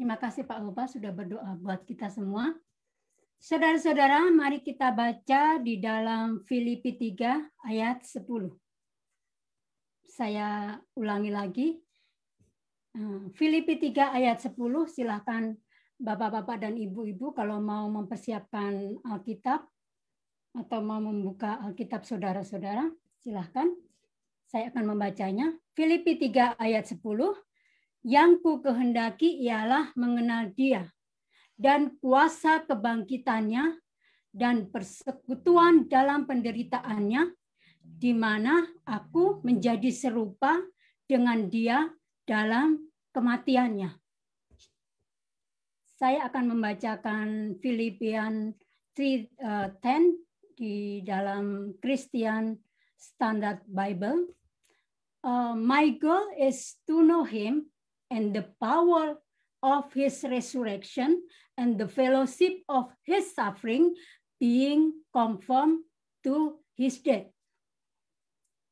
Terima kasih Pak Lupa sudah berdoa buat kita semua. Saudara-saudara, mari kita baca di dalam Filipi 3 ayat 10. Saya ulangi lagi. Filipi 3 ayat 10, silakan Bapak-bapak dan Ibu-ibu kalau mau mempersiapkan Alkitab atau mau membuka Alkitab saudara-saudara, silakan. Saya akan membacanya. Filipi 3 ayat 10. Yang ku kehendaki ialah mengenal Dia dan kuasa kebangkitannya dan persekutuan dalam penderitaannya, di mana aku menjadi serupa dengan Dia dalam kematiannya. Saya akan membacakan Filipian 3:10 di dalam Christian Standard Bible. My goal is to know Him and the power of His resurrection and the fellowship of His suffering, being conformed to His death.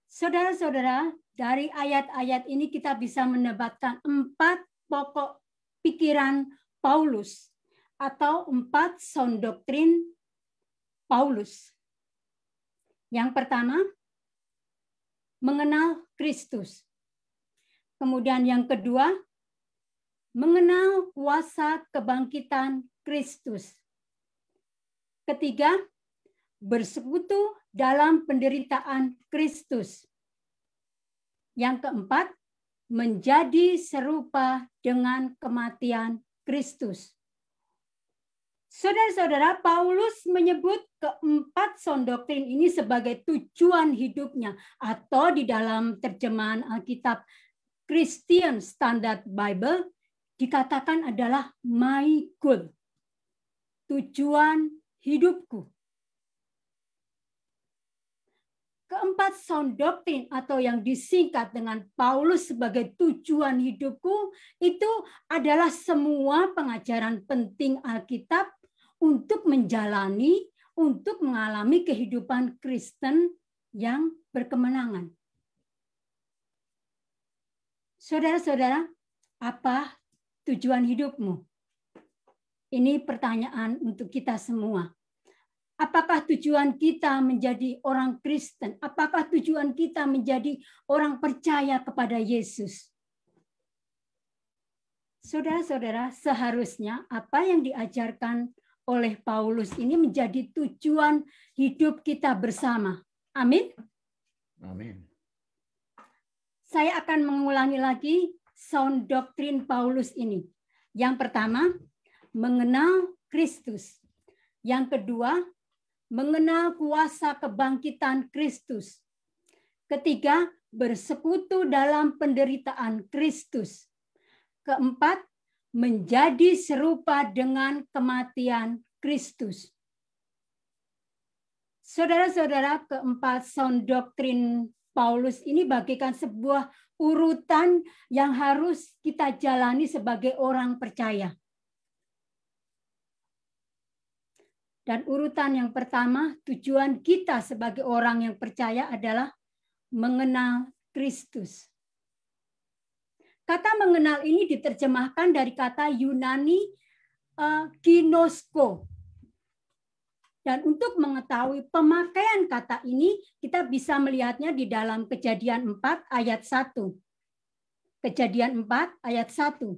Saudara-saudara, dari ayat-ayat ini kita bisa mendapatkan 4 pokok pikiran Paulus atau 4 sound doktrin Paulus. Yang pertama, mengenal Kristus. Kemudian yang kedua, mengenal kuasa kebangkitan Kristus. Ketiga, bersekutu dalam penderitaan Kristus. Yang keempat, menjadi serupa dengan kematian Kristus. Saudara-saudara, Paulus menyebut keempat sound doktrin ini sebagai tujuan hidupnya, atau di dalam terjemahan Alkitab Christian Standard Bible dikatakan adalah my goal, tujuan hidupku. Keempat sound doktrin atau yang disingkat dengan Paulus sebagai tujuan hidupku itu adalah semua pengajaran penting Alkitab untuk menjalani, untuk mengalami kehidupan Kristen yang berkemenangan. Saudara-saudara, apa tujuan hidupmu? Ini pertanyaan untuk kita semua. Apakah tujuan kita menjadi orang Kristen? Apakah tujuan kita menjadi orang percaya kepada Yesus? Saudara-saudara, seharusnya apa yang diajarkan oleh Paulus ini menjadi tujuan hidup kita bersama. Amin. Amin. Saya akan mengulangi lagi sound doktrin Paulus ini. Yang pertama, mengenal Kristus. Yang kedua, mengenal kuasa kebangkitan Kristus. Ketiga, bersekutu dalam penderitaan Kristus. Keempat, menjadi serupa dengan kematian Kristus. Saudara-saudara, keempat sound doktrin Paulus ini bagikan sebuah urutan yang harus kita jalani sebagai orang percaya. Dan urutan yang pertama, tujuan kita sebagai orang yang percaya adalah mengenal Kristus. Kata mengenal ini diterjemahkan dari kata Yunani ginosko. Dan untuk mengetahui pemakaian kata ini, kita bisa melihatnya di dalam Kejadian 4 ayat 1. Kejadian 4 ayat 1.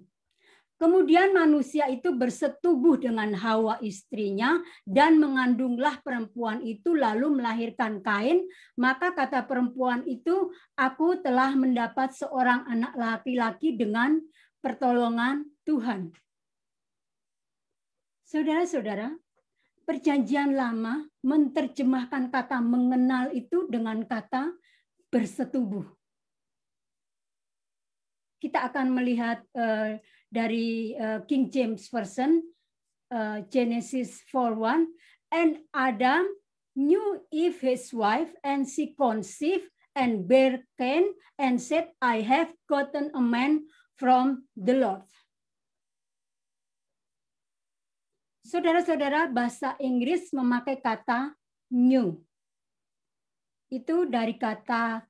Kemudian manusia itu bersetubuh dengan Hawa istrinya dan mengandunglah perempuan itu lalu melahirkan Kain. Maka kata perempuan itu, aku telah mendapat seorang anak laki-laki dengan pertolongan Tuhan. Saudara-saudara, Perjanjian Lama menerjemahkan kata mengenal itu dengan kata bersetubuh. Kita akan melihat dari King James Version, Genesis 4:1, and Adam knew Eve his wife, and she conceived and bare Cain, and said, I have gotten a man from the Lord. Saudara-saudara, bahasa Inggris memakai kata knew. Itu dari kata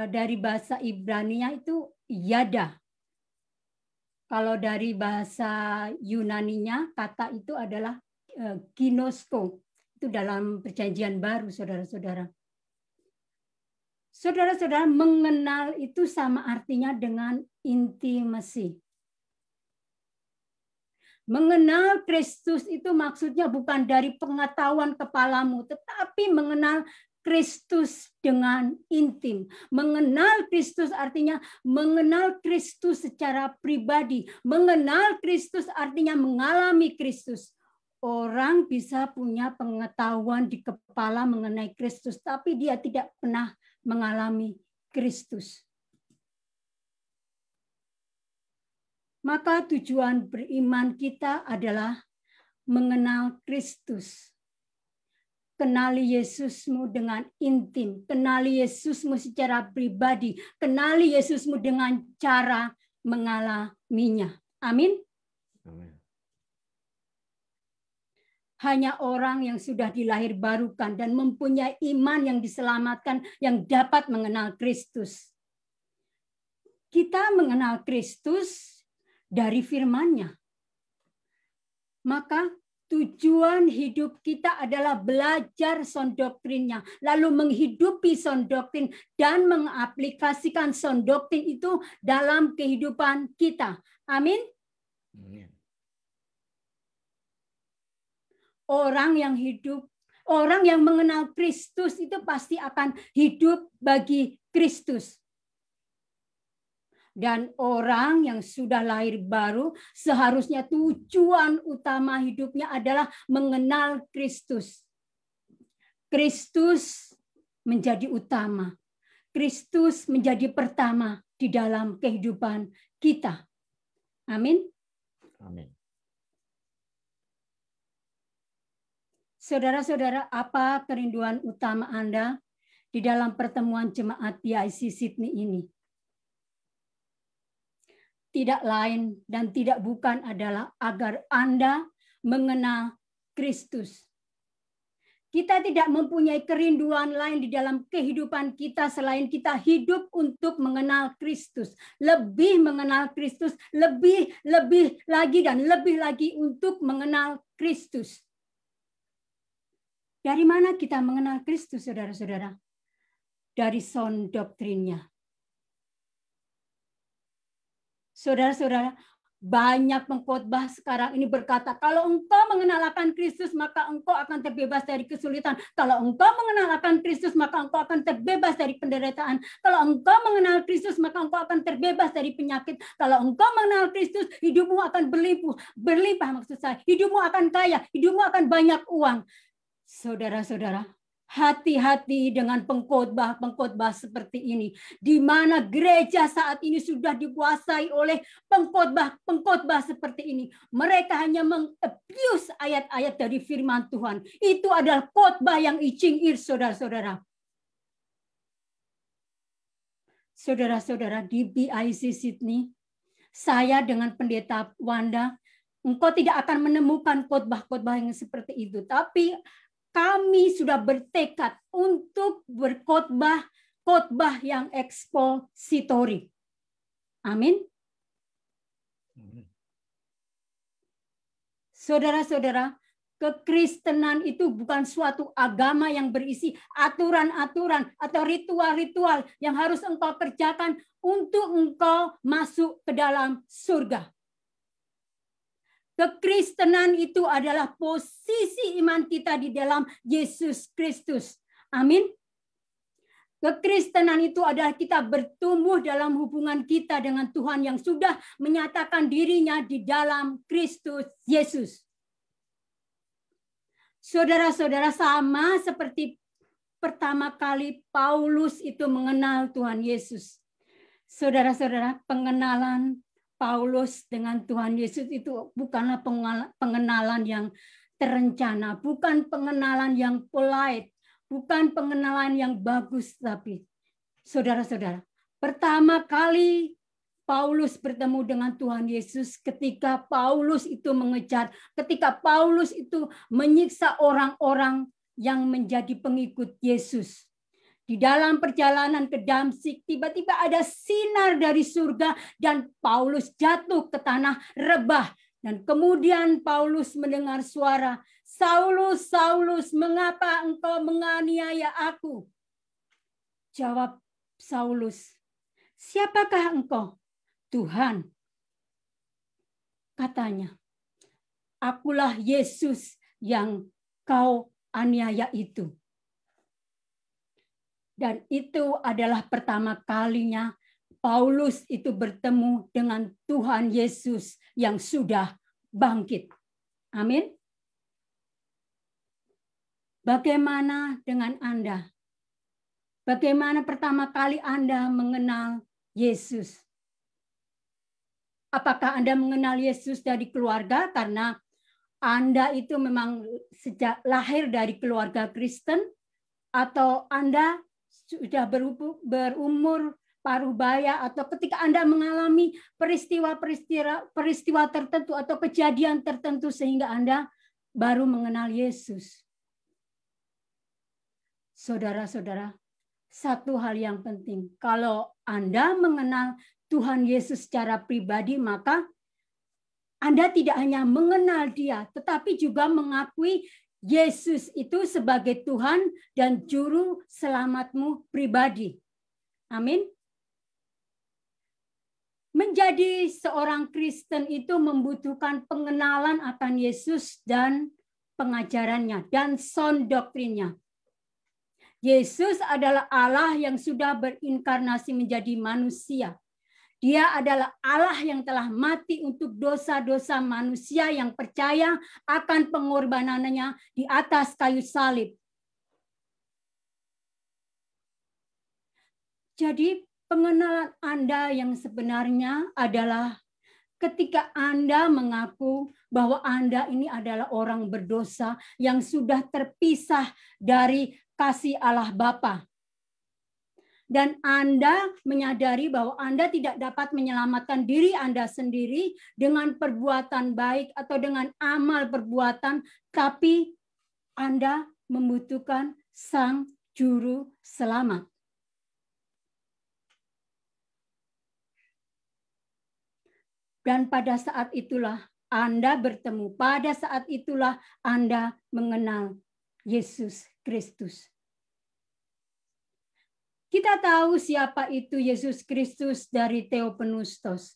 dari bahasa Ibrani-nya itu yada. Kalau dari bahasa Yunaninya, kata itu adalah ginosko. Itu dalam Perjanjian Baru, saudara-saudara. Saudara-saudara, mengenal itu sama artinya dengan intimasi. Mengenal Kristus itu maksudnya bukan dari pengetahuan kepalamu, tetapi mengenal Kristus dengan intim. Mengenal Kristus artinya mengenal Kristus secara pribadi. Mengenal Kristus artinya mengalami Kristus. Orang bisa punya pengetahuan di kepala mengenai Kristus, tapi dia tidak pernah mengalami Kristus. Maka tujuan beriman kita adalah mengenal Kristus. Kenali Yesusmu dengan intim. Kenali Yesusmu secara pribadi. Kenali Yesusmu dengan cara mengalaminya. Amin. Amin. Hanya orang yang sudah dilahir barukan dan mempunyai iman yang diselamatkan yang dapat mengenal Kristus. Kita mengenal Kristus dari firman-Nya. Maka tujuan hidup kita adalah belajar sound doktrinnya, lalu menghidupi sound doktrin dan mengaplikasikan sound doktrin itu dalam kehidupan kita. Amin. Amin. Orang yang mengenal Kristus itu pasti akan hidup bagi Kristus. Dan orang yang sudah lahir baru seharusnya tujuan utama hidupnya adalah mengenal Kristus. Kristus menjadi utama. Kristus menjadi pertama di dalam kehidupan kita. Amin. Amin. Saudara-saudara, apa kerinduan utama Anda di dalam pertemuan jemaat PIC Sydney ini? Tidak lain dan tidak bukan adalah agar Anda mengenal Kristus. Kita tidak mempunyai kerinduan lain di dalam kehidupan kita selain kita hidup untuk mengenal Kristus. Lebih mengenal Kristus, lebih lagi dan lebih lagi untuk mengenal Kristus. Dari mana kita mengenal Kristus, saudara-saudara? Dari sound doktrinnya. Saudara-saudara, banyak pengkhotbah sekarang ini berkata, kalau engkau mengenal akan Kristus, maka engkau akan terbebas dari kesulitan. Kalau engkau mengenal akan Kristus, maka engkau akan terbebas dari penderitaan. Kalau engkau mengenal Kristus, maka engkau akan terbebas dari penyakit. Kalau engkau mengenal Kristus, hidupmu akan berlimpah maksud saya. Hidupmu akan kaya, hidupmu akan banyak uang. Saudara-saudara, hati-hati dengan pengkhotbah seperti ini, di mana gereja saat ini sudah dikuasai oleh pengkhotbah seperti ini. Mereka hanya meng-abuse ayat-ayat dari firman Tuhan. Itu adalah khotbah yang itching ears, saudara-saudara. Saudara-saudara, di BIC Sydney, saya dengan pendeta Wanda, engkau tidak akan menemukan khotbah-khotbah yang seperti itu. Tapi kami sudah bertekad untuk berkhotbah yang ekspositori. Amin. Saudara-saudara, kekristenan itu bukan suatu agama yang berisi aturan-aturan atau ritual-ritual yang harus engkau kerjakan untuk engkau masuk ke dalam surga. Kekristenan itu adalah posisi iman kita di dalam Yesus Kristus. Amin. Kekristenan itu adalah kita bertumbuh dalam hubungan kita dengan Tuhan yang sudah menyatakan dirinya di dalam Kristus Yesus. Saudara-saudara, sama seperti pertama kali Paulus itu mengenal Tuhan Yesus. Saudara-saudara, pengenalan Paulus dengan Tuhan Yesus itu bukanlah pengenalan yang terencana, bukan pengenalan yang polite, bukan pengenalan yang bagus, tapi saudara-saudara, pertama kali Paulus bertemu dengan Tuhan Yesus ketika Paulus itu mengejar, ketika Paulus itu menyiksa orang-orang yang menjadi pengikut Yesus. Di dalam perjalanan ke Damsyik, tiba-tiba ada sinar dari surga dan Paulus jatuh ke tanah rebah. Dan kemudian Paulus mendengar suara, "Saulus, Saulus, mengapa engkau menganiaya aku?" Jawab Saulus, "Siapakah engkau?" "Tuhan," katanya, "akulah Yesus yang kau aniaya itu." Dan itu adalah pertama kalinya Paulus itu bertemu dengan Tuhan Yesus yang sudah bangkit. Amin. Bagaimana dengan Anda? Bagaimana pertama kali Anda mengenal Yesus? Apakah Anda mengenal Yesus dari keluarga karena Anda itu memang sejak lahir dari keluarga Kristen, atau Anda sudah berumur paruh baya, atau ketika Anda mengalami peristiwa tertentu atau kejadian tertentu sehingga Anda baru mengenal Yesus. Saudara-saudara, satu hal yang penting, kalau Anda mengenal Tuhan Yesus secara pribadi, maka Anda tidak hanya mengenal Dia, tetapi juga mengakui Yesus itu sebagai Tuhan dan juru selamatmu pribadi. Amin. Menjadi seorang Kristen itu membutuhkan pengenalan akan Yesus dan pengajarannya dan sound doktrinnya. Yesus adalah Allah yang sudah berinkarnasi menjadi manusia. Dia adalah Allah yang telah mati untuk dosa-dosa manusia yang percaya akan pengorbanannya di atas kayu salib. Jadi pengenalan Anda yang sebenarnya adalah ketika Anda mengaku bahwa Anda ini adalah orang berdosa yang sudah terpisah dari kasih Allah Bapa. Dan Anda menyadari bahwa Anda tidak dapat menyelamatkan diri Anda sendiri dengan perbuatan baik atau dengan amal perbuatan, tapi Anda membutuhkan Sang Juru Selamat. Dan pada saat itulah Anda bertemu, pada saat itulah Anda mengenal Yesus Kristus. Kita tahu siapa itu Yesus Kristus dari Theopneustos.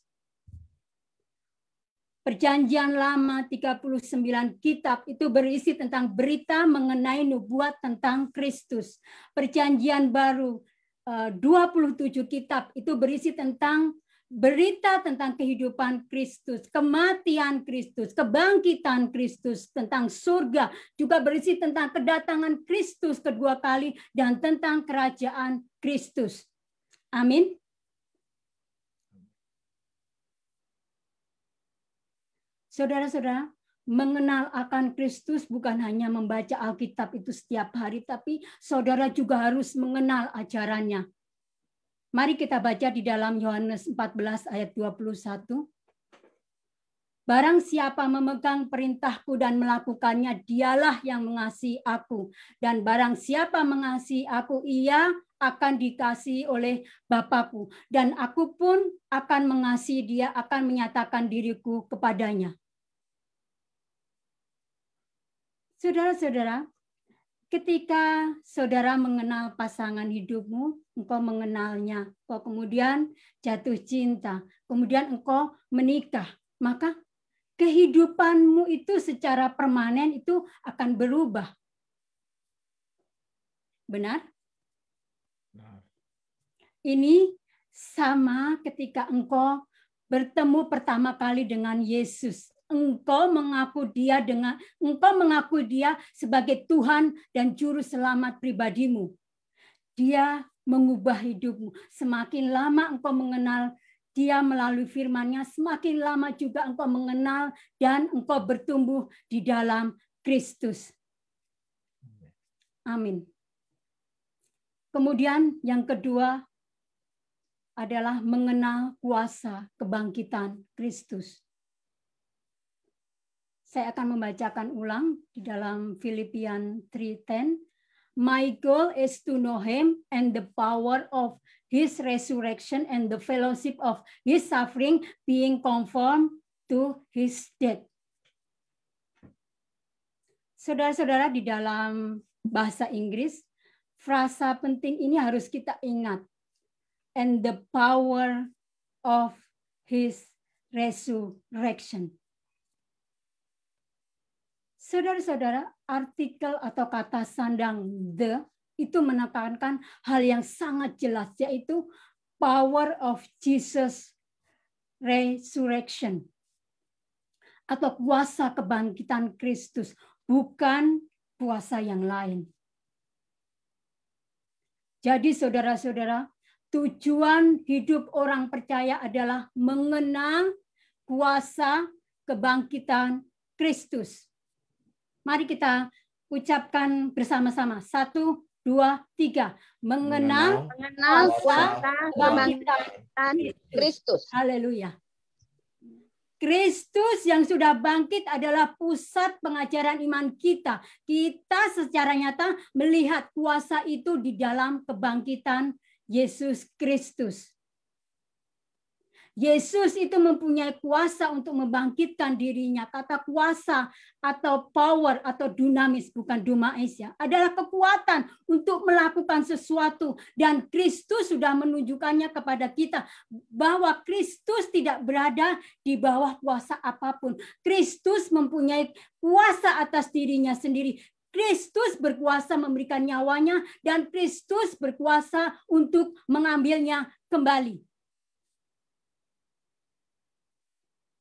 Perjanjian Lama 39 kitab itu berisi tentang berita mengenai nubuat tentang Kristus. Perjanjian Baru 27 kitab itu berisi tentang berita tentang kehidupan Kristus, kematian Kristus, kebangkitan Kristus, tentang surga, juga berisi tentang kedatangan Kristus kedua kali dan tentang kerajaan Kristus. Amin. Saudara-saudara, mengenal akan Kristus bukan hanya membaca Alkitab itu setiap hari, tapi saudara juga harus mengenal ajarannya. Mari kita baca di dalam Yohanes 14 ayat 21. Barang siapa memegang perintahku dan melakukannya, dialah yang mengasihi aku. Dan barang siapa mengasihi aku, ia akan dikasihi oleh Bapa-Ku. Dan aku pun akan mengasihi dia, akan menyatakan diriku kepadanya. Saudara-saudara, ketika saudara mengenal pasangan hidupmu, engkau mengenalnya, engkau kemudian jatuh cinta, kemudian engkau menikah, maka kehidupanmu itu secara permanen itu akan berubah. Benar? Ini sama ketika engkau bertemu pertama kali dengan Yesus. Engkau mengaku dia sebagai Tuhan dan juru selamat pribadimu. Dia mengubah hidupmu. Semakin lama engkau mengenal dia melalui firman-Nya, semakin lama juga engkau mengenal dan engkau bertumbuh di dalam Kristus. Amin. Kemudian yang kedua adalah mengenal kuasa kebangkitan Kristus. Saya akan membacakan ulang di dalam Filipian 3:10. My goal is to know him and the power of his resurrection and the fellowship of his suffering, being conformed to his death. Saudara-saudara, di dalam bahasa Inggris, frasa penting ini harus kita ingat. And the power of his resurrection. Saudara-saudara, artikel atau kata sandang the itu menekankan hal yang sangat jelas, yaitu power of Jesus resurrection atau kuasa kebangkitan Kristus, bukan kuasa yang lain. Jadi saudara-saudara, tujuan hidup orang percaya adalah mengenang kuasa kebangkitan Kristus. Mari kita ucapkan bersama-sama. 1, 2, 3. Mengenang kuasa kebangkitan Kristus. Haleluya. Kristus yang sudah bangkit adalah pusat pengajaran iman kita. Kita secara nyata melihat kuasa itu di dalam kebangkitan Yesus Kristus. Yesus itu mempunyai kuasa untuk membangkitkan dirinya. Kata kuasa atau power atau dunamis, bukan dumais ya, adalah kekuatan untuk melakukan sesuatu. Dan Kristus sudah menunjukkannya kepada kita bahwa Kristus tidak berada di bawah kuasa apapun. Kristus mempunyai kuasa atas dirinya sendiri. Kristus berkuasa memberikan nyawanya dan Kristus berkuasa untuk mengambilnya kembali.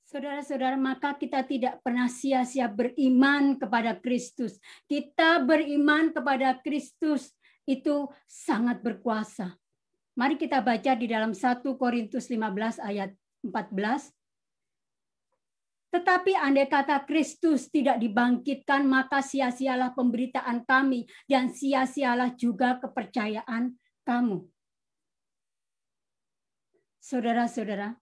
Saudara-saudara, maka kita tidak pernah sia-sia beriman kepada Kristus. Kita beriman kepada Kristus itu sangat berkuasa. Mari kita baca di dalam 1 Korintus 15 ayat 14. Tetapi andai kata Kristus tidak dibangkitkan, maka sia-sialah pemberitaan kami dan sia-sialah juga kepercayaan kamu. Saudara-saudara,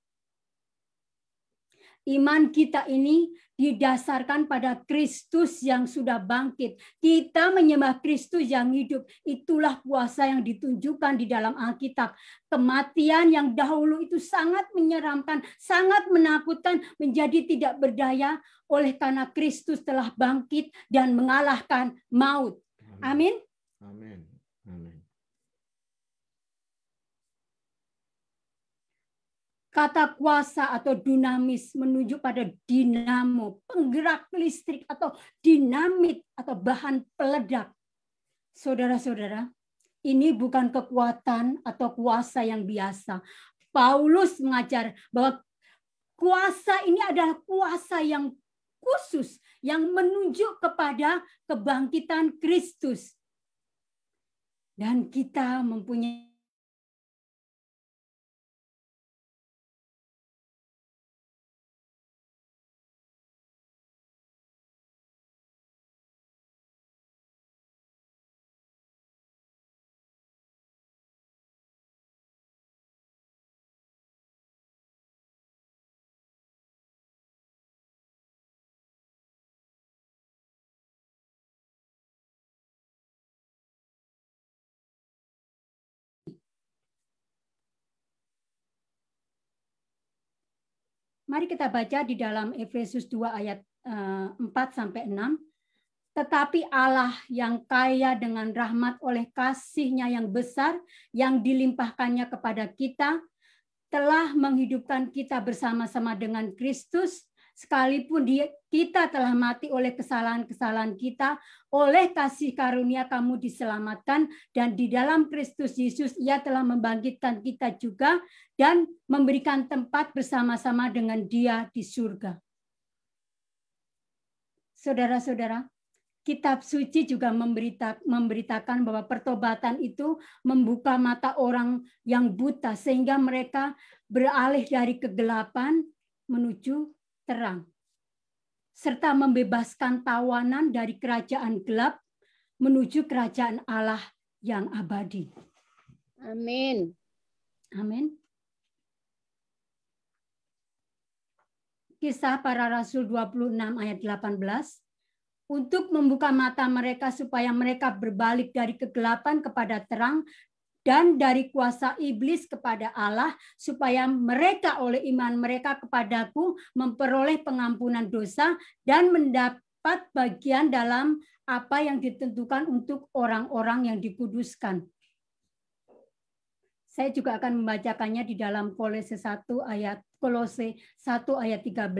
iman kita ini didasarkan pada Kristus yang sudah bangkit. Kita menyembah Kristus yang hidup. Itulah kuasa yang ditunjukkan di dalam Alkitab. Kematian yang dahulu itu sangat menyeramkan, sangat menakutkan, menjadi tidak berdaya oleh karena Kristus telah bangkit dan mengalahkan maut. Amin. Amin. Amin. Kata kuasa atau dunamis menunjuk pada dinamo, penggerak listrik atau dinamit atau bahan peledak. Saudara-saudara, ini bukan kekuatan atau kuasa yang biasa. Paulus mengajar bahwa kuasa ini adalah kuasa yang khusus yang menunjuk kepada kebangkitan Kristus. Dan kita mempunyai Mari kita baca di dalam Efesus 2 ayat 4-6. Tetapi Allah yang kaya dengan rahmat oleh kasih-Nya yang besar, yang dilimpahkannya kepada kita, telah menghidupkan kita bersama-sama dengan Kristus, sekalipun kita telah mati oleh kesalahan-kesalahan kita, oleh kasih karunia kamu diselamatkan, dan di dalam Kristus Yesus Ia telah membangkitkan kita juga dan memberikan tempat bersama-sama dengan Dia di surga. Saudara-saudara, Kitab suci juga memberitakan bahwa pertobatan itu membuka mata orang yang buta sehingga mereka beralih dari kegelapan menuju terang, serta membebaskan tawanan dari kerajaan gelap menuju kerajaan Allah yang abadi. Amin. Amin. Kisah Para Rasul 26 ayat 18. untuk membuka mata mereka supaya mereka berbalik dari kegelapan kepada terang dan dari kuasa iblis kepada Allah, supaya mereka oleh iman mereka kepadaku memperoleh pengampunan dosa dan mendapat bagian dalam apa yang ditentukan untuk orang-orang yang dikuduskan. Saya juga akan membacakannya di dalam Kolose 1 ayat 13.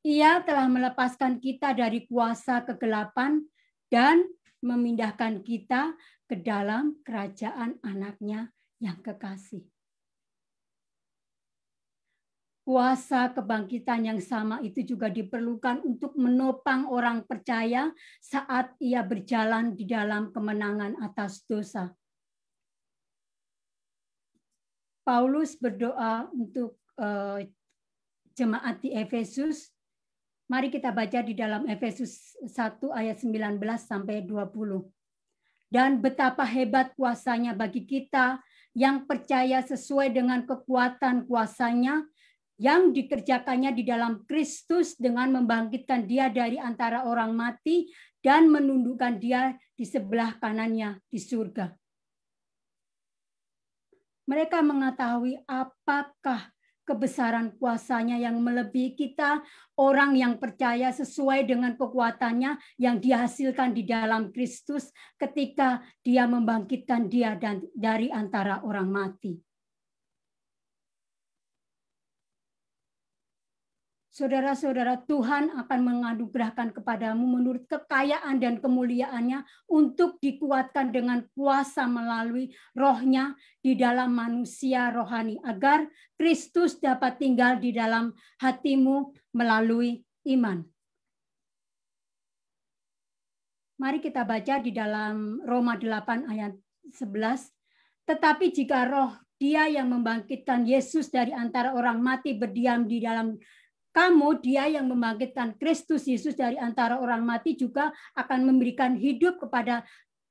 Ia telah melepaskan kita dari kuasa kegelapan dan memindahkan kita ke dalam kerajaan anaknya yang kekasih. Kuasa kebangkitan yang sama itu juga diperlukan untuk menopang orang percaya saat ia berjalan di dalam kemenangan atas dosa. Paulus berdoa untuk jemaat di Efesus. Mari kita baca di dalam Efesus 1 ayat 19 sampai 20. Dan betapa hebat kuasanya bagi kita yang percaya sesuai dengan kekuatan kuasanya yang dikerjakannya di dalam Kristus dengan membangkitkan dia dari antara orang mati dan menundukkan dia di sebelah kanannya di surga. Mereka mengetahui apakah kebesaran kuasanya yang melebihi kita, orang yang percaya sesuai dengan kekuatannya yang dihasilkan di dalam Kristus ketika dia membangkitkan dia dari antara orang mati. Saudara-saudara, Tuhan akan menganugerahkan kepadamu menurut kekayaan dan kemuliaannya untuk dikuatkan dengan kuasa melalui rohnya di dalam manusia rohani, agar Kristus dapat tinggal di dalam hatimu melalui iman. Mari kita baca di dalam Roma 8 ayat 11. Tetapi jika roh dia yang membangkitkan Yesus dari antara orang mati berdiam di dalam kamu, dia yang membangkitkan Kristus Yesus dari antara orang mati juga akan memberikan hidup kepada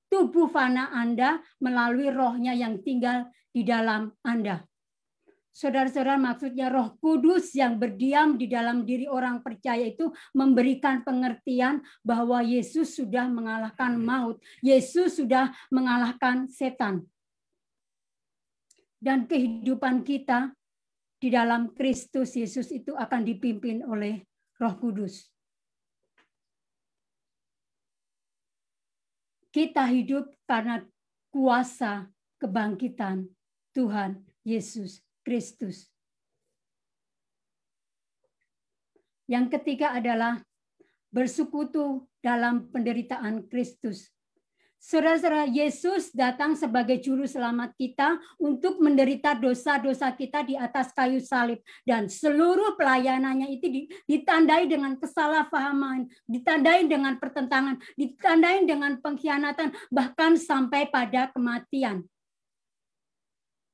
tubuh fana Anda melalui rohnya yang tinggal di dalam Anda. Saudara-saudara, maksudnya Roh Kudus yang berdiam di dalam diri orang percaya itu memberikan pengertian bahwa Yesus sudah mengalahkan maut. Yesus sudah mengalahkan setan. Dan kehidupan kita di dalam Kristus Yesus itu akan dipimpin oleh Roh Kudus. Kita hidup karena kuasa kebangkitan Tuhan Yesus Kristus. Yang ketiga adalah bersekutu dalam penderitaan Kristus. Saudara-saudara, Yesus datang sebagai juru selamat kita untuk menderita dosa-dosa kita di atas kayu salib. Dan seluruh pelayanannya itu ditandai dengan kesalahpahaman, ditandai dengan pertentangan, ditandai dengan pengkhianatan, bahkan sampai pada kematian.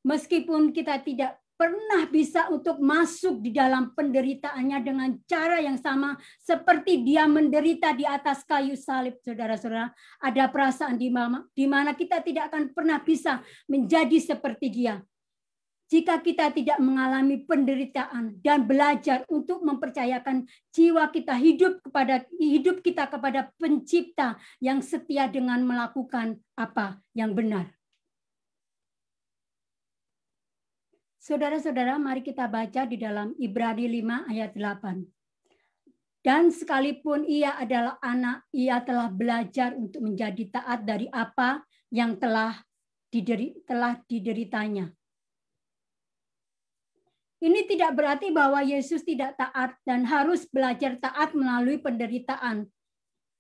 Meskipun kita tidak pernah bisa untuk masuk di dalam penderitaannya dengan cara yang sama seperti dia menderita di atas kayu salib, saudara-saudara. Ada perasaan di mana kita tidak akan pernah bisa menjadi seperti dia. Jika kita tidak mengalami penderitaan dan belajar untuk mempercayakan jiwa kita hidup kita kepada Pencipta yang setia dengan melakukan apa yang benar. Saudara-saudara, mari kita baca di dalam Ibrani 5 ayat 8. Dan sekalipun ia adalah anak, ia telah belajar untuk menjadi taat dari apa yang telah dideritanya. Ini tidak berarti bahwa Yesus tidak taat dan harus belajar taat melalui penderitaan.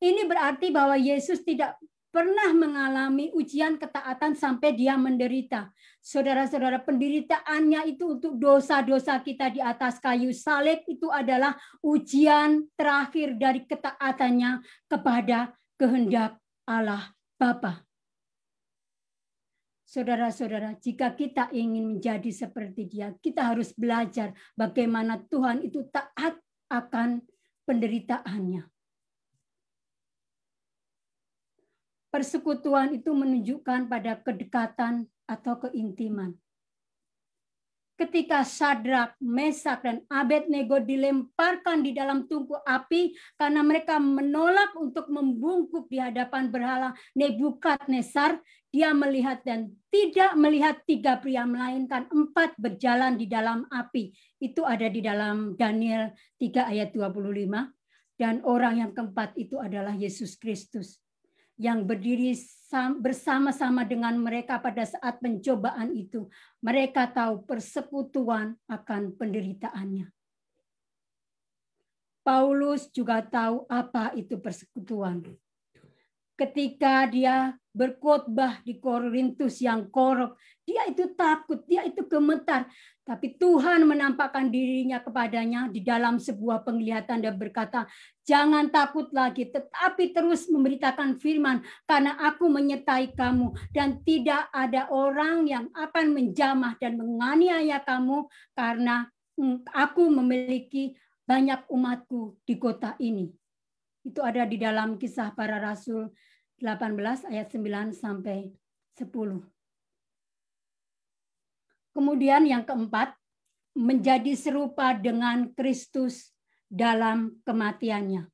Ini berarti bahwa Yesus tidak pernah mengalami ujian ketaatan sampai dia menderita. Saudara-saudara, penderitaannya itu untuk dosa-dosa kita di atas kayu salib itu adalah ujian terakhir dari ketaatannya kepada kehendak Allah Bapa. Saudara-saudara, jika kita ingin menjadi seperti dia, kita harus belajar bagaimana Tuhan itu taat akan penderitaannya. Persekutuan itu menunjukkan pada kedekatan atau keintiman. ketika Sadrak, Mesak, dan Abednego dilemparkan di dalam tungku api karena mereka menolak untuk membungkuk di hadapan berhala Nebukadnezar, dia melihat dan tidak melihat 3 pria, melainkan 4 berjalan di dalam api. Itu ada di dalam Daniel 3 ayat 25. Dan orang yang keempat itu adalah Yesus Kristus, yang berdiri bersama-sama dengan mereka pada saat pencobaan itu. Mereka tahu persekutuan akan penderitaannya. Paulus juga tahu apa itu persekutuan. Ketika dia berkhotbah di Korintus yang korup, dia itu takut, dia itu gemetar. Tapi Tuhan menampakkan dirinya kepadanya di dalam sebuah penglihatan dan berkata, jangan takut lagi, tetapi terus memberitakan firman, karena aku menyertai kamu, dan tidak ada orang yang akan menjamah dan menganiaya kamu, karena aku memiliki banyak umatku di kota ini. Itu ada di dalam Kisah Para Rasul 18 ayat 9 sampai 10. Kemudian yang keempat, menjadi serupa dengan Kristus dalam kematiannya.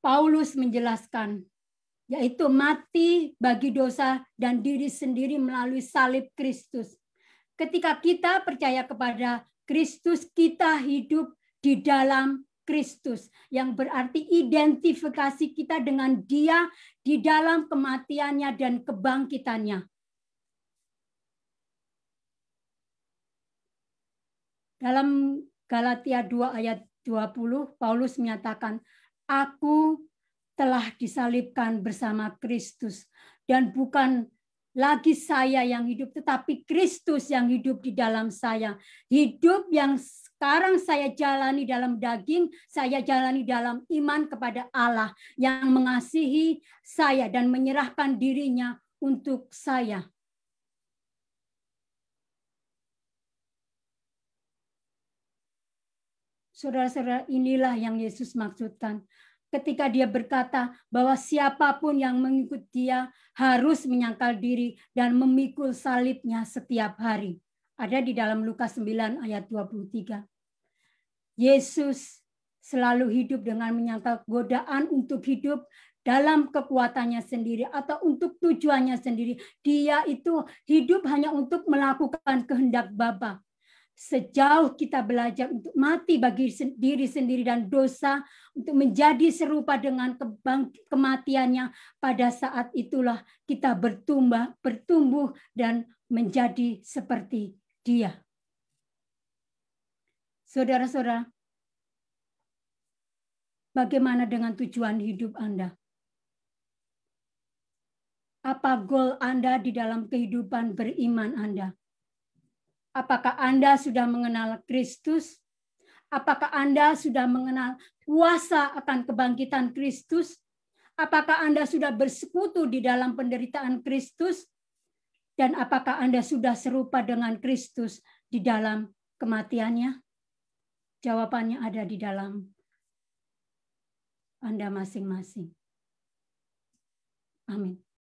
Paulus menjelaskan, yaitu mati bagi dosa dan diri sendiri melalui salib Kristus. Ketika kita percaya kepada Kristus, kita hidup di dalam Kristus, yang berarti identifikasi kita dengan Dia di dalam kematiannya dan kebangkitannya. Dalam Galatia 2 ayat 20, Paulus menyatakan, aku telah disalibkan bersama Kristus, dan bukan lagi saya yang hidup, tetapi Kristus yang hidup di dalam saya. Hidup yang sekarang saya jalani dalam daging, saya jalani dalam iman kepada Allah yang mengasihi saya dan menyerahkan dirinya untuk saya. Saudara-saudara, inilah yang Yesus maksudkan ketika dia berkata bahwa siapapun yang mengikut dia harus menyangkal diri dan memikul salibnya setiap hari. Ada di dalam Lukas 9 ayat 23. Yesus selalu hidup dengan menyangkal godaan untuk hidup dalam kekuatannya sendiri atau untuk tujuannya sendiri. Dia itu hidup hanya untuk melakukan kehendak Bapa. Sejauh kita belajar untuk mati bagi diri sendiri dan dosa, untuk menjadi serupa dengan kematiannya, pada saat itulah kita bertumbuh dan menjadi seperti Dia. Saudara-saudara, bagaimana dengan tujuan hidup Anda? Apa goal Anda di dalam kehidupan beriman Anda? Apakah Anda sudah mengenal Kristus? Apakah Anda sudah mengenal kuasa akan kebangkitan Kristus? Apakah Anda sudah bersekutu di dalam penderitaan Kristus? Dan apakah Anda sudah serupa dengan Kristus di dalam kematiannya? Jawabannya ada di dalam Anda masing-masing. Amin.